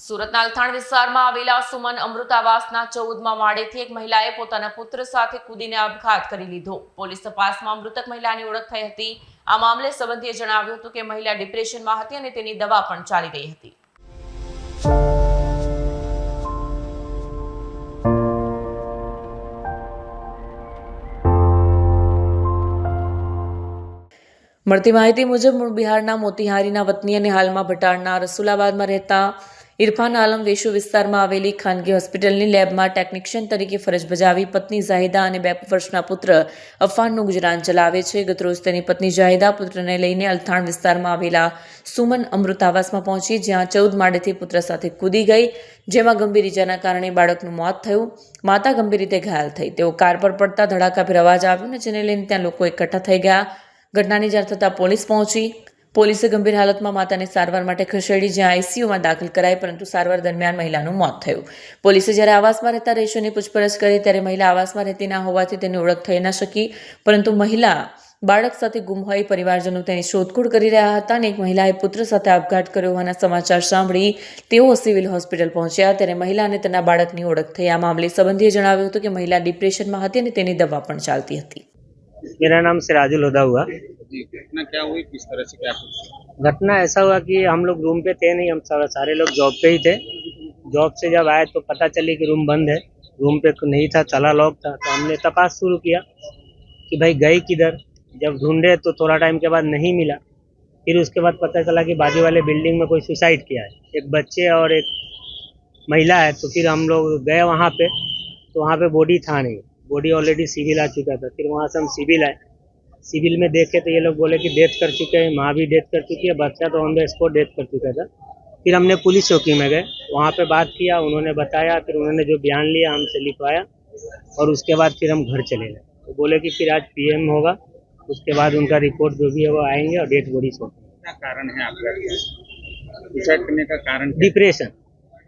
સુરતના અલથાણ વિસ્તારમાં આવેલા સુમન અમૃત આવાસના 14મા માળેથી એક મહિલાએ પોતાના પુત્ર સાથે કૂદીને આપઘાત કરી લીધો। પોલીસ તપાસમાં મૃતક મહિલાની ઓળખ થઈ હતી। આ મામલે સંબંધીએ જણાવ્યું હતું કે મહિલા ડિપ્રેશનમાં હતી અને તેની દવા પણ ચાલી રહી હતી। મળતી માહિતી મુજબ મૂળ બિહારના મોતીહારીના વતની અને હાલમાં ભટારના રસુલાબાદમાં રહેતા ઇરફાન આલમ વેશુ વિસ્તારમાં આવેલી ખાનગી હોસ્પિટલની લેબમાં ટેકનિશિયન તરીકે ફરજ બજાવી પત્ની જાહિદા અને 2 વર્ષના પુત્ર અફાનનું ગુજરાન ચલાવે છે। ગતરોજ તેની પત્ની જાહિદા પુત્રને લઈને અલથાણ વિસ્તારમાં આવેલા સુમન અમૃત આવાસમાં પહોંચી, જ્યાં 14 માળેથી પુત્ર સાથે કૂદી ગઈ, જેમાં ગંભીર ઇજાના કારણે બાળકનું મોત થયું। માતા ગંભીર રીતે ઘાયલ થઈ। તેઓ કાર પર પડતા ધડાકાભેર અવાજ આવ્યો, જેને લઈને ત્યાં લોકો એકઠા થઈ ગયા। ઘટનાની જાણ થતાં પોલીસ પહોંચી। પોલીસે ગંભીર હાલતમાં માતાને સારવાર માટે ખસેડી, જ્યાં આઈસીયુમાં દાખલ કરાઈ, પરંતુ સારવાર દરમિયાન મહિલાનું મોત થયું। પોલીસે જ્યારે આવાસમાં રહેતા રહીશોની પૂછપરછ કરી ત્યારે મહિલા આવાસમાં રહેતી ના હોવાથી તેની ઓળખ થઈ ન શકી, પરંતુ મહિલા બાળક સાથે ગુમ હોય પરિવારજનો તેની શોધખોળ કરી રહ્યા હતા અને એક મહિલાએ પુત્ર સાથે આપઘાત કર્યો હોવાના સમાચાર સાંભળી તેઓ સિવિલ હોસ્પિટલ પહોંચ્યા ત્યારે મહિલા અને તેના બાળકની ઓળખ થઈ। આ મામલે સંબંધીએ જણાવ્યું હતું કે મહિલા ડિપ્રેશનમાં હતી અને તેની દવા પણ ચાલતી હતી। मेरा नाम सिराजुल हुदा हुआ। जी, घटना क्या हुई, किस तरह से क्या कुछ? घटना ऐसा हुआ कि हम लोग रूम पे थे नहीं, हम सारे लोग जॉब पे ही थे। जॉब से जब आए तो पता चली कि रूम बंद है, रूम पे नहीं था, ताला लॉक था। तो हमने तपास शुरू किया कि भाई गई किधर। जब ढूंढे तो थोड़ा टाइम के बाद नहीं मिला। फिर उसके बाद पता चला कि बाजू वाले बिल्डिंग में कोई सुसाइड किया है, एक बच्चे और एक महिला है। तो फिर हम लोग गए वहाँ पे, तो वहाँ पे बॉडी था नहीं, बॉडी ऑलरेडी सिविल आ चुका था। फिर वहाँ से हम सिविल आए, सिविल में देखे तो ये लोग बोले कि डेथ कर चुके हैं, माँ भी डेथ कर चुकी है, बच्चा तो ऑन द स्पॉट डेथ कर चुका था। फिर हमने पुलिस चौकी में गए, वहाँ पे बात किया, उन्होंने बताया, फिर उन्होंने जो बयान लिया हमसे लिखवाया और उसके बाद फिर हम घर चले गए। तो बोले कि फिर आज पीएम होगा, उसके बाद उनका रिपोर्ट जो भी है वो आएंगे और डेथ बॉडी सौंपेंगे। क्या कारण है आपका? सुसाइड करने का कारण क्या? डिप्रेशन,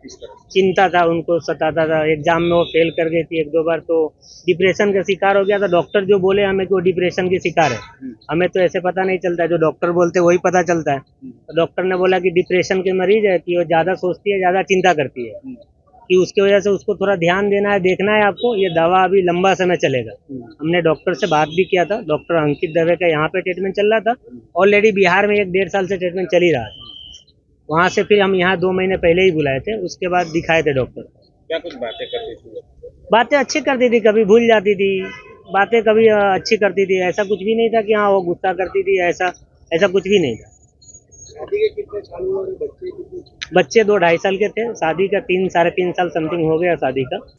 किस तरह से? चिंता था, उनको सताता था। एग्जाम में वो फेल कर गई थी 1-2 बार, तो डिप्रेशन का शिकार हो गया था। डॉक्टर जो बोले हमें कि वो डिप्रेशन की शिकार है, हमें तो ऐसे पता नहीं चलता है, जो डॉक्टर बोलते वही पता चलता है। तो डॉक्टर ने बोला कि डिप्रेशन के मरीज है, कि वो ज़्यादा सोचती है, ज़्यादा चिंता करती है, कि उसकी वजह से उसको थोड़ा ध्यान देना है, देखना है आपको, ये दवा अभी लंबा समय चलेगा। हमने डॉक्टर से बात भी किया था, डॉक्टर अंकित दवे का यहाँ पे ट्रीटमेंट चल रहा था, ऑलरेडी बिहार में 1-1.5 साल से ट्रीटमेंट चल ही रहा है। वहाँ से फिर हम यहाँ 2 महीने पहले ही बुलाए थे, उसके बाद दिखाए थे डॉक्टर। क्या कुछ बातें करती थी? बातें अच्छी करती थी, कभी भूल जाती थी, बातें कभी अच्छी करती थी। ऐसा कुछ भी नहीं था कि हाँ वो गुस्सा करती थी, ऐसा कुछ भी नहीं था। शादी के कितने साल हुए और बच्चे कितने? बच्चे 2-2.5 साल के थे, शादी का 3 साढ़े 3 साल समथिंग हो गया शादी का।